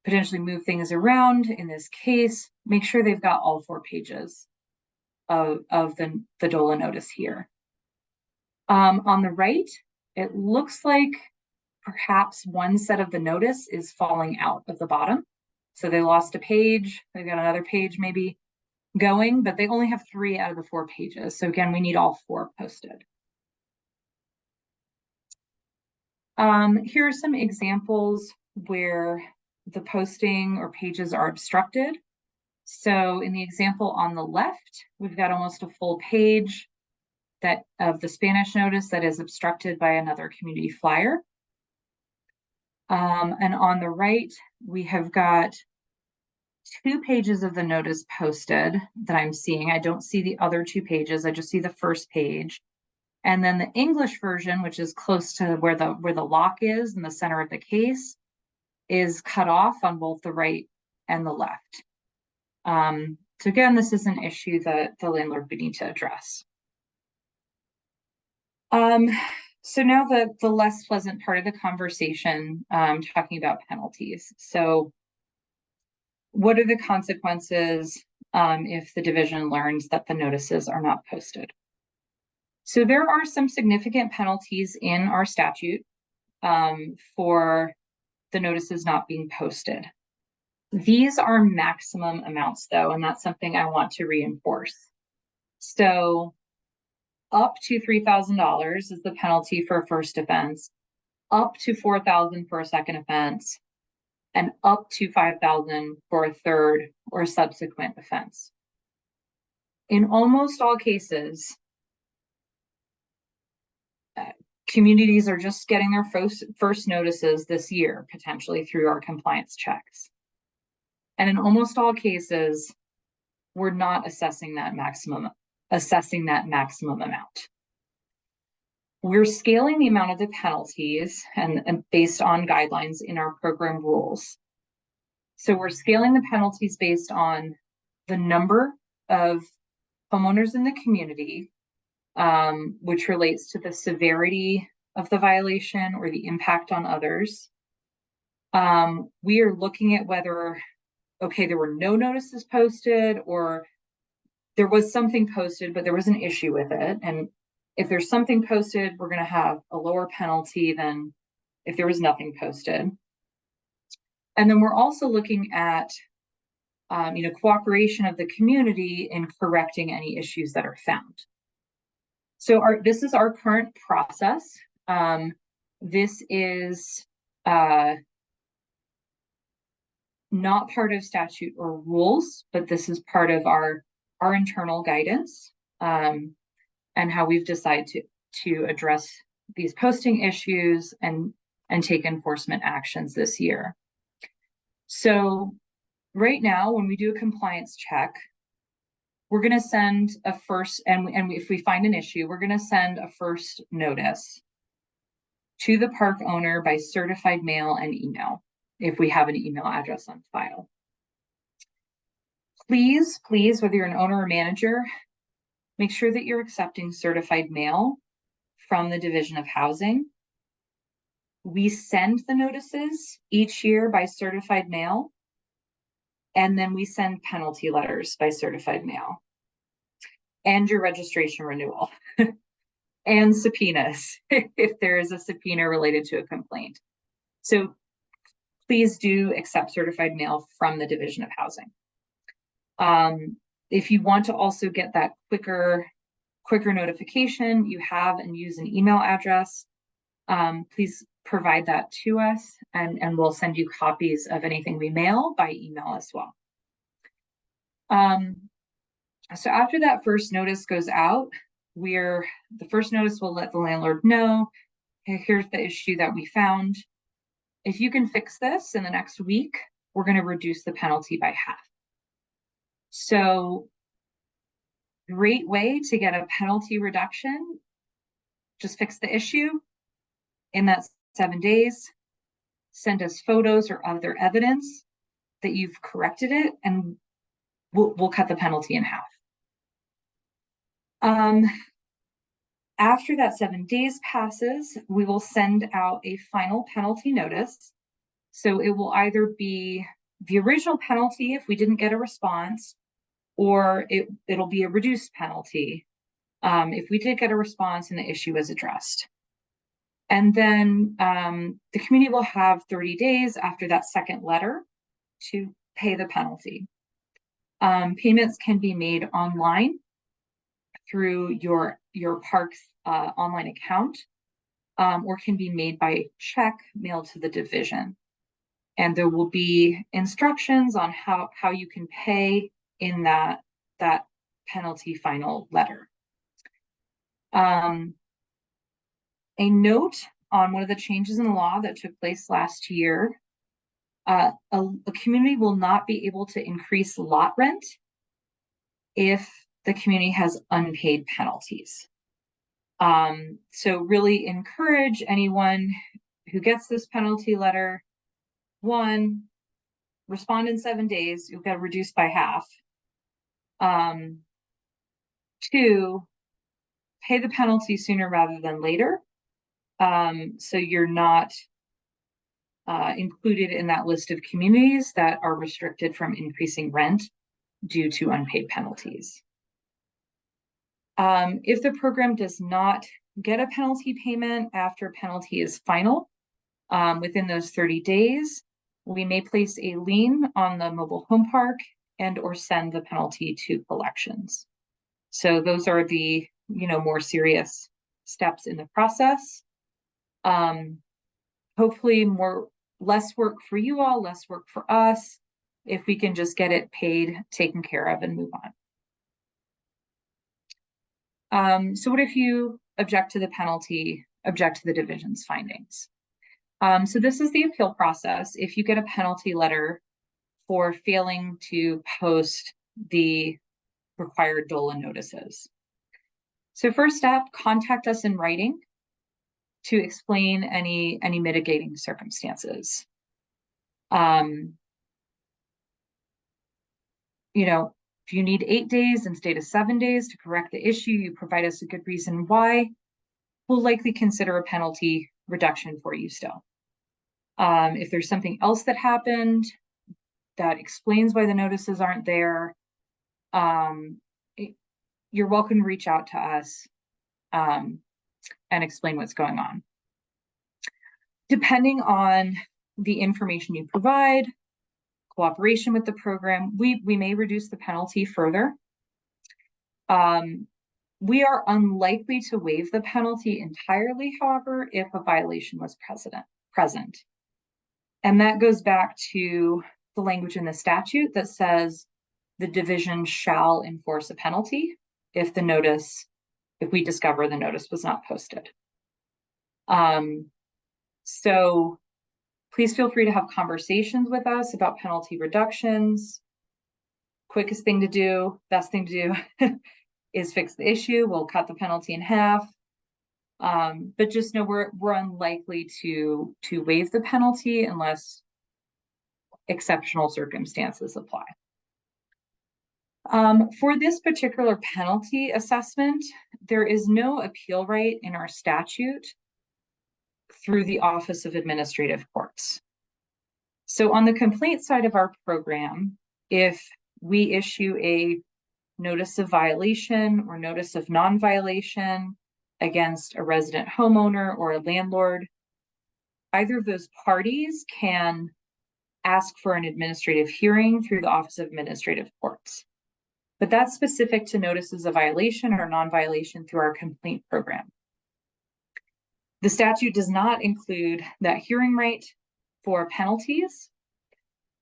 potentially move things around. In this case, make sure they've got all 4 pages of the DOLA notice here. On the right, it looks like perhaps one set of the notice is falling out of the bottom. So they lost a page, they've got another page maybe going, but they only have 3 out of the 4 pages. So again, we need all 4 posted. Here are some examples where the posting or pages are obstructed. So in the example on the left, we've got almost a full page that of the Spanish notice that is obstructed by another community flyer. And on the right, we have got 2 pages of the notice posted that I'm seeing. I don't see the other 2 pages. I just see the first page. And then the English version, which is close to where the lock is in the center of the case, is cut off on both the right and the left. So again, this is an issue that the landlord would need to address. So now the less pleasant part of the conversation, talking about penalties. So what are the consequences if the division learns that the notices are not posted? So there are some significant penalties in our statute for the notices not being posted. These are maximum amounts though, and that's something I want to reinforce. So up to $3,000 is the penalty for a first offense, up to $4,000 for a second offense, and up to $5,000 for a third or subsequent offense. In almost all cases, communities are just getting their first notices this year, potentially through our compliance checks. And in almost all cases, we're not assessing that maximum amount. We're scaling the amount of the penalties and based on guidelines in our program rules. So we're scaling the penalties based on the number of homeowners in the community, which relates to the severity of the violation or the impact on others. We are looking at whether, okay, there were no notices posted, or there was something posted, but there was an issue with it. And if there's something posted, we're going to have a lower penalty than if there was nothing posted. And then we're also looking at, cooperation of the community in correcting any issues that are found. So this is our current process. This is not part of statute or rules, but this is part of our internal guidance and how we've decided to address these posting issues and take enforcement actions this year. So right now, when we do a compliance check, we're going to send a first, and if we find an issue, we're going to send a first notice to the park owner by certified mail and email, if we have an email address on file. Please, whether you're an owner or manager, make sure that you're accepting certified mail from the Division of Housing. We send the notices each year by certified mail, and then we send penalty letters by certified mail, and your registration renewal, and subpoenas, if there is a subpoena related to a complaint. So please do accept certified mail from the Division of Housing. If you want to also get that quicker notification, you have and use an email address, please provide that to us, and we'll send you copies of anything we mail by email as well. So after that first notice goes out, the first notice will let the landlord know, hey, here's the issue that we found. If you can fix this in the next week, we're going to reduce the penalty by half. So great way to get a penalty reduction. Just fix the issue in that 7 days, send us photos or other evidence that you've corrected it, and we'll cut the penalty in half. After that 7 days passes, we will send out a final penalty notice. So it will either be the original penalty if we didn't get a response, or it'll be a reduced penalty if we did get a response and the issue was addressed. And then the community will have 30 days after that second letter to pay the penalty. Payments can be made online through your park's online account, or can be made by check mailed to the division. And there will be instructions on how you can pay in that penalty final letter. A note on one of the changes in the law that took place last year: a community will not be able to increase lot rent if the community has unpaid penalties. So really encourage anyone who gets this penalty letter, one, respond in 7 days, you'll get reduced by half. Two, pay the penalty sooner rather than later, so you're not included in that list of communities that are restricted from increasing rent due to unpaid penalties. If the program does not get a penalty payment after penalty is final, within those 30 days, we may place a lien on the mobile home park and or send the penalty to collections. So those are the more serious steps in the process. Hopefully less work for you all, less work for us, if we can just get it paid, taken care of, and move on. So what if you object to the penalty, object to the division's findings? So this is the appeal process. If you get a penalty letter for failing to post the required DOLA notices. So first step, contact us in writing to explain any mitigating circumstances. If you need 8 days instead of 7 days to correct the issue, you provide us a good reason why, we'll likely consider a penalty reduction for you still. If there's something else that happened that explains why the notices aren't there, you're welcome to reach out to us and explain what's going on. Depending on the information you provide, cooperation with the program, we may reduce the penalty further. We are unlikely to waive the penalty entirely, however, if a violation was present. And that goes back to the language in the statute that says the division shall enforce a penalty if we discover the notice was not posted. So please feel free to have conversations with us about penalty reductions. Quickest thing to do, best thing to do is fix the issue. We'll cut the penalty in half. But just know we're unlikely to waive the penalty unless exceptional circumstances apply. For this particular penalty assessment, there is no appeal right in our statute through the Office of Administrative Courts. So on the complaint side of our program, if we issue a notice of violation or notice of non-violation against a resident homeowner or a landlord, either of those parties can ask for an administrative hearing through the Office of Administrative Courts. But that's specific to notices of violation or non-violation through our complaint program. The statute does not include that hearing right for penalties.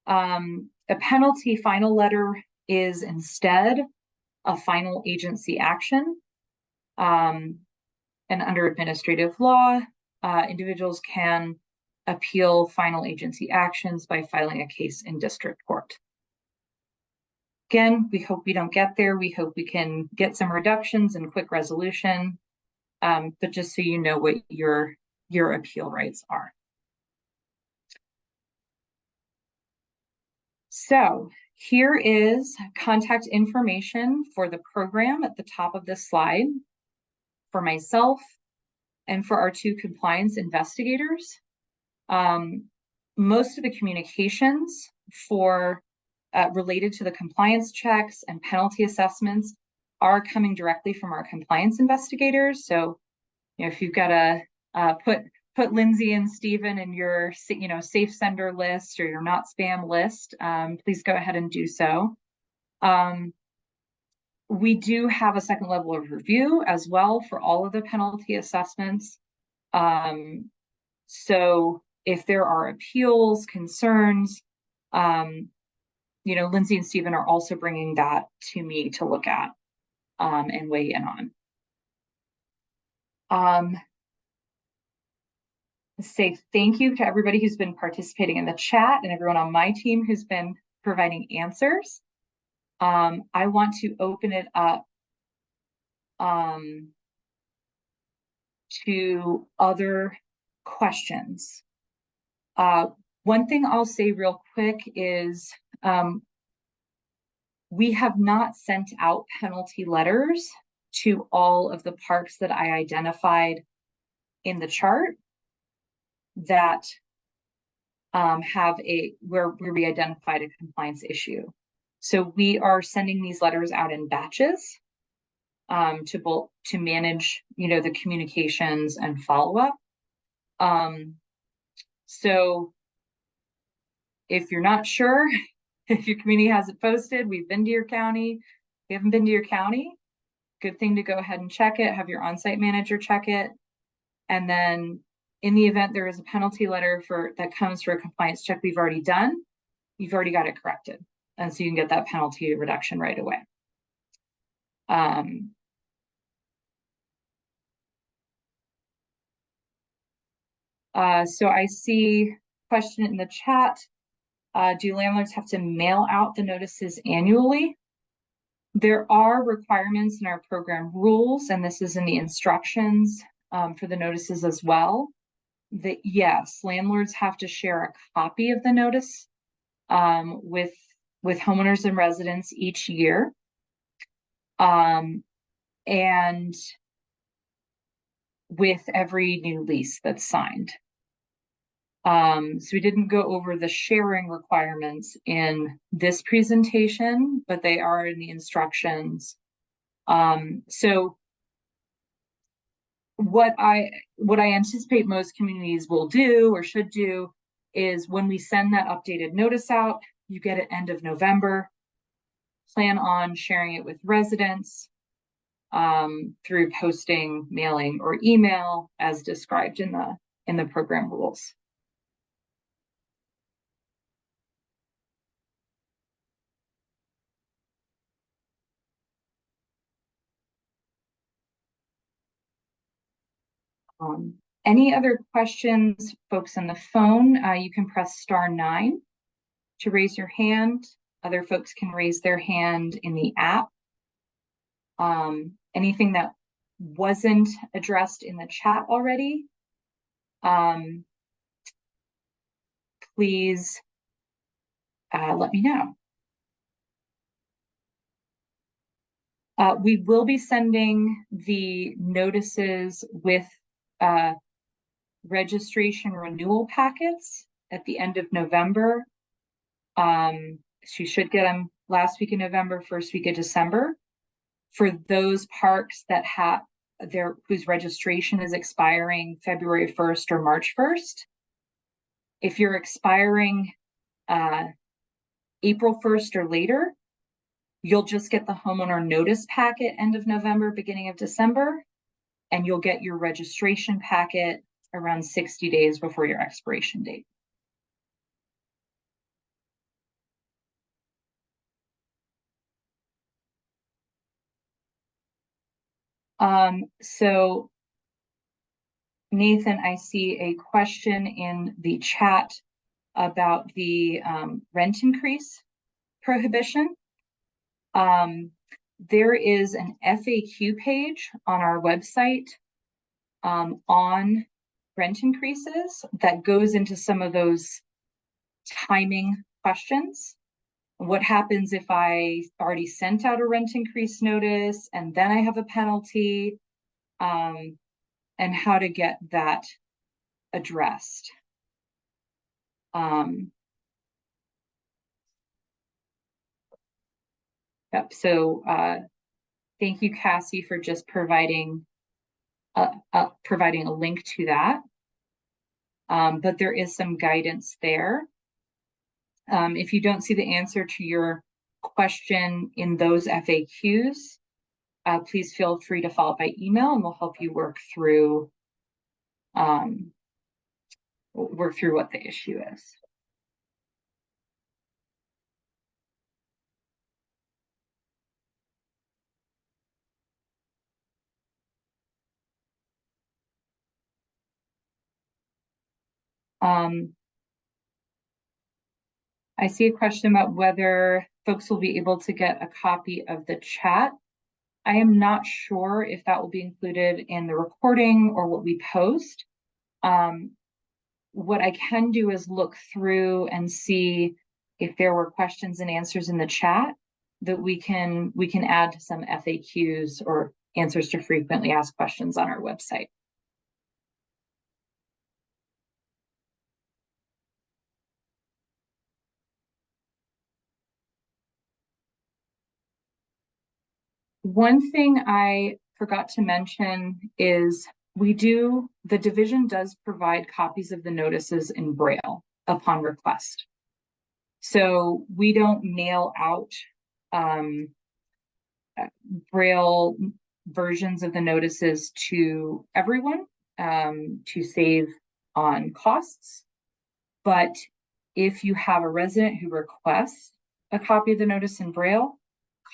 A penalty final letter is instead a final agency action. And under administrative law, individuals can appeal final agency actions by filing a case in district court. Again, we hope we don't get there. We hope we can get some reductions and quick resolution, but just so you know what your appeal rights are. So here is contact information for the program at the top of this slide for myself and for our 2 compliance investigators. Most of the communications for related to the compliance checks and penalty assessments are coming directly from our compliance investigators. So, if you've got to put Lindsay and Stephen in your, safe sender list or your not spam list, please go ahead and do so. We do have a second level of review as well for all of the penalty assessments. So if there are appeals, concerns, Lindsay and Stephen are also bringing that to me to look at and weigh in on. Say thank you to everybody who's been participating in the chat and everyone on my team who's been providing answers. I want to open it up to other questions. One thing I'll say real quick is we have not sent out penalty letters to all of the parks that I identified in the chart that have where we identified a compliance issue. So we are sending these letters out in batches to manage, the communications and follow-up. So if you're not sure, if your community hasn't posted, we've been to your county. If you haven't been to your county, good thing to go ahead and check it, have your on-site manager check it. And then in the event there is a penalty letter that comes for a compliance check we've already done, you've already got it corrected. And so you can get that penalty reduction right away. So I see question in the chat. Do landlords have to mail out the notices annually? There are requirements in our program rules, and this is in the instructions for the notices as well, that yes, landlords have to share a copy of the notice with homeowners and residents each year. And with every new lease that's signed. So we didn't go over the sharing requirements in this presentation, but they are in the instructions. So what I anticipate most communities will do or should do is when we send that updated notice out, you get it end of November, plan on sharing it with residents through posting, mailing, or email as described in the program rules. Any other questions, folks on the phone? You can press *9 to raise your hand. Other folks can raise their hand in the app. Anything that wasn't addressed in the chat already, please let me know. We will be sending the notices with registration renewal packets at the end of November. She should get them last week in November, first week of December. For those parks that have whose registration is expiring February 1st or March 1st. If you're expiring April 1st or later, you'll just get the homeowner notice packet end of November, beginning of December, and you'll get your registration packet around 60 days before your expiration date. So Nathan, I see a question in the chat about the rent increase prohibition. There is an FAQ page on our website on rent increases that goes into some of those timing questions. What happens if I already sent out a rent increase notice and then I have a penalty, and how to get that addressed. Yep. So thank you, Cassie, for just providing a link to that. but there is some guidance there. If you don't see the answer to your question in those FAQs, please feel free to follow up by email, and we'll help you work through what the issue is. I see a question about whether folks will be able to get a copy of the chat. I am not sure if that will be included in the recording or what we post. What I can do is look through and see if there were questions and answers in the chat that we can add to some FAQs or answers to frequently asked questions on our website. One thing I forgot to mention is the division does provide copies of the notices in Braille upon request. So we don't mail out Braille versions of the notices to everyone to save on costs. But if you have a resident who requests a copy of the notice in Braille,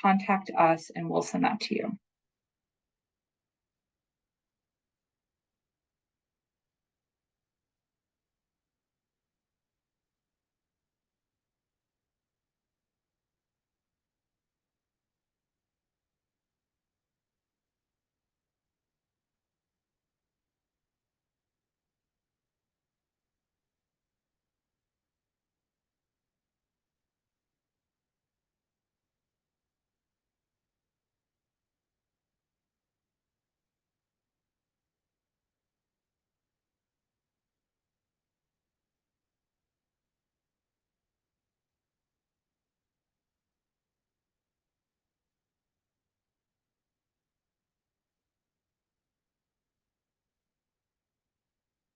contact us and we'll send that to you.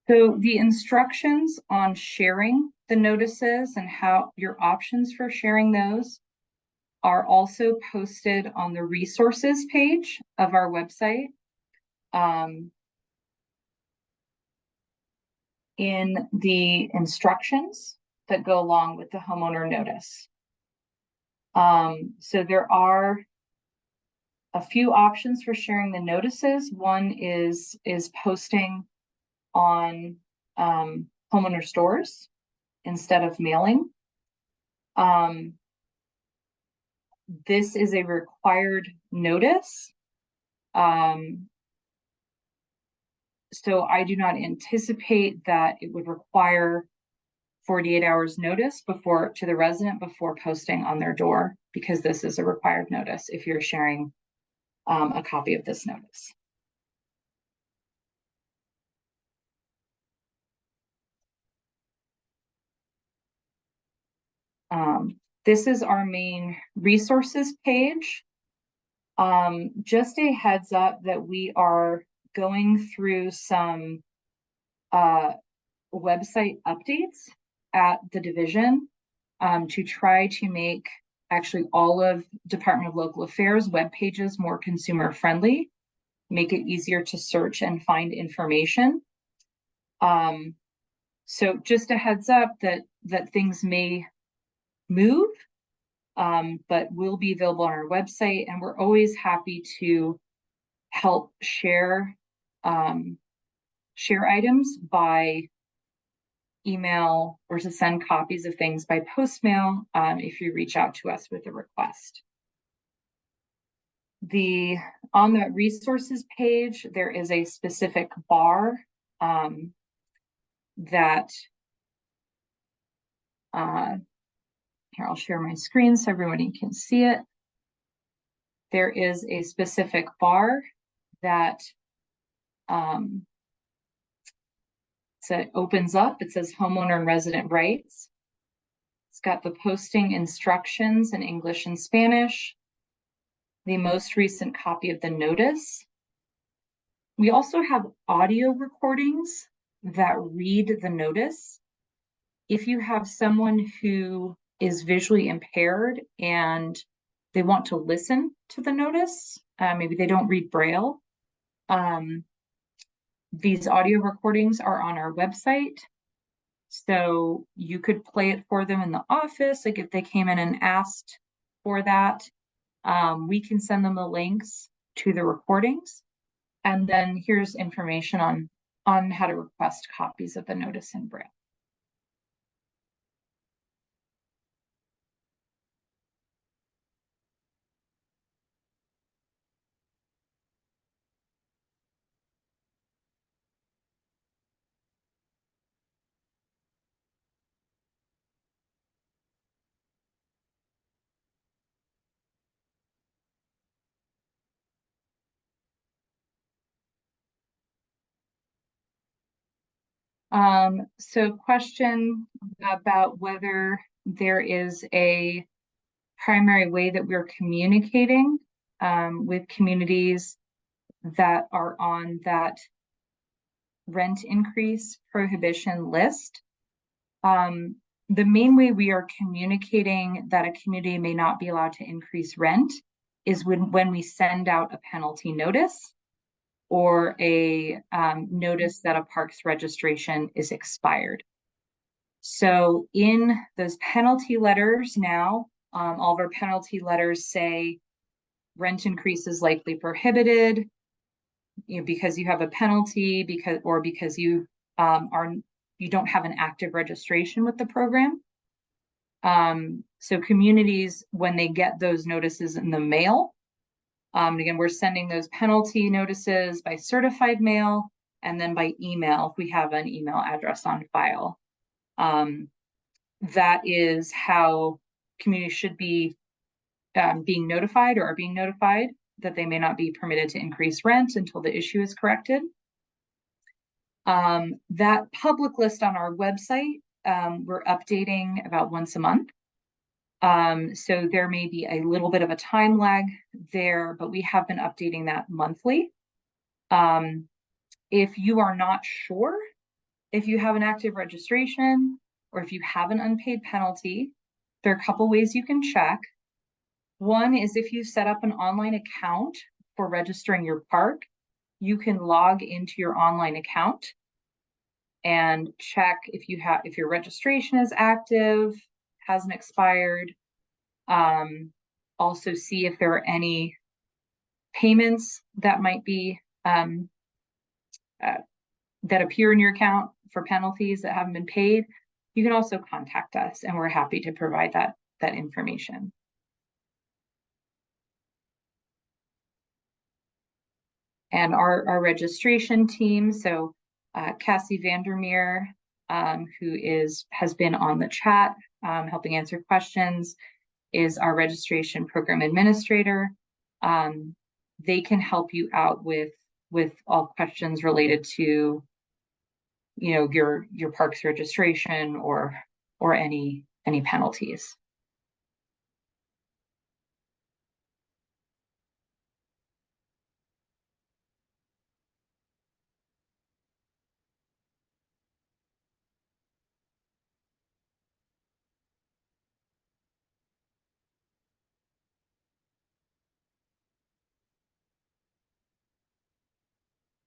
So the instructions on sharing the notices and how your options for sharing those are also posted on the resources page of our website. In the instructions that go along with the homeowner notice. So there are a few options for sharing the notices. One is posting on homeowner stores instead of mailing. This is a required notice. So I do not anticipate that it would require 48 hours notice to the resident before posting on their door, because this is a required notice if you're sharing a copy of this notice. This is our main resources page. Just a heads up that we are going through some website updates at the division to try to make actually all of Department of Local Affairs web pages more consumer friendly, make it easier to search and find information. So just a heads up that things may move, but will be available on our website, and we're always happy to help share items by email or to send copies of things by post mail if you reach out to us with a request. On the resources page, there is a specific bar that here, I'll share my screen so everybody can see it. There is a specific bar that opens up. It says homeowner and resident rights. It's got the posting instructions in English and Spanish, the most recent copy of the notice. We also have audio recordings that read the notice. If you have someone who is visually impaired and they want to listen to the notice, maybe they don't read Braille, these audio recordings are on our website. So you could play it for them in the office. Like if they came in and asked for that, we can send them the links to the recordings. And then here's information on how to request copies of the notice in Braille. So question about whether there is a primary way that we're communicating with communities that are on that rent increase prohibition list. The main way we are communicating that a community may not be allowed to increase rent is when we send out a penalty notice or a notice that a parks registration is expired. So in those penalty letters now, all of our penalty letters say rent increase is likely prohibited, because you have a penalty, because you you don't have an active registration with the program. So communities, when they get those notices in the mail, again, we're sending those penalty notices by certified mail and then by email if we have an email address on file. That is how communities should be being notified or are being notified that they may not be permitted to increase rent until the issue is corrected. That public list on our website, we're updating about once a month. So there may be a little bit of a time lag there, but we have been updating that monthly. If you are not sure if you have an active registration or if you have an unpaid penalty, there are a couple ways you can check. One is if you set up an online account for registering your park, you can log into your online account and check if your registration is active, hasn't expired. Also see if there are any payments that might be that appear in your account for penalties that haven't been paid. You can also contact us and we're happy to provide that information. And our registration team, so Cassie Vandermeer, who has been on the chat helping answer questions, is our registration program administrator. They can help you out with all questions related to your parks registration or any penalties.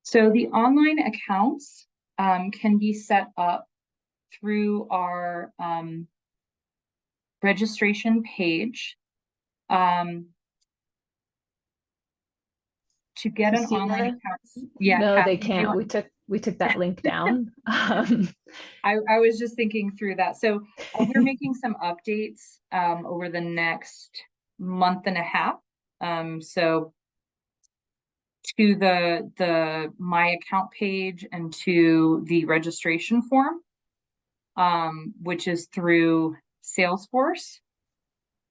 So the online accounts can be set up through our registration page. To get an online account. Yeah, no, Kathy, they can't. We took that link down. I was just thinking through that. So we're making some updates over the next month and a half. So to the my account page and to the registration form, which is through Salesforce.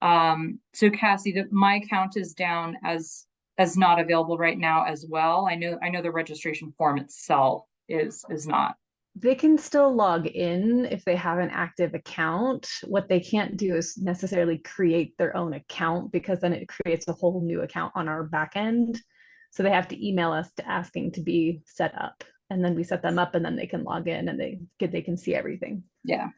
So Cassie, my account is down as not available right now as well. I know the registration form itself is not. They can still log in if they have an active account. What they can't do is necessarily create their own account, because then it creates a whole new account on our back end. So they have to email us asking to be set up, and then we set them up and then they can log in and they can see everything. Yeah.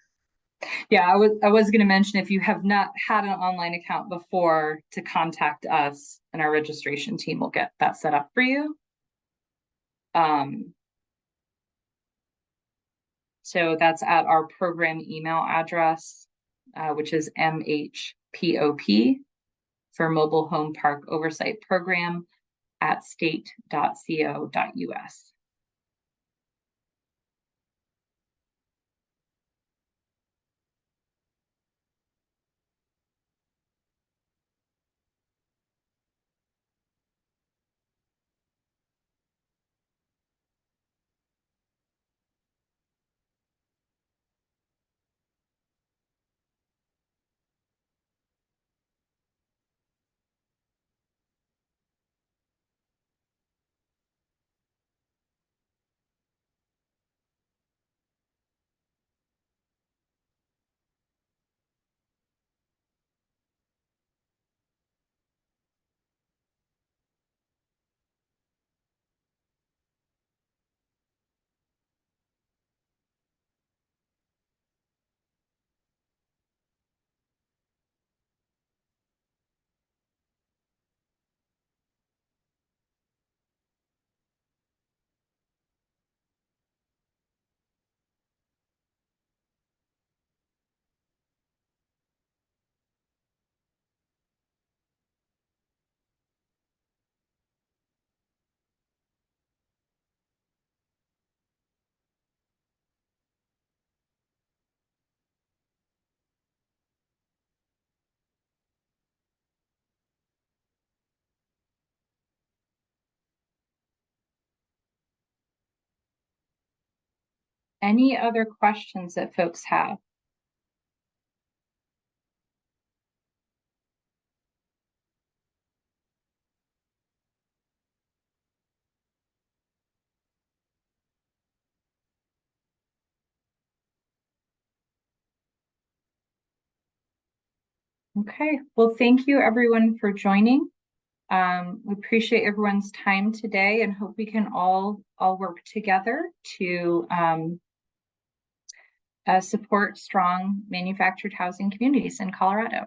Yeah, I was going to mention, if you have not had an online account before, to contact us and our registration team will get that set up for you. So that's at our program email address, which is MHPOP for Mobile Home Park Oversight Program at state.co.us. Any other questions that folks have? Okay, well, thank you everyone for joining. We appreciate everyone's time today and hope we can all work together to support strong manufactured housing communities in Colorado.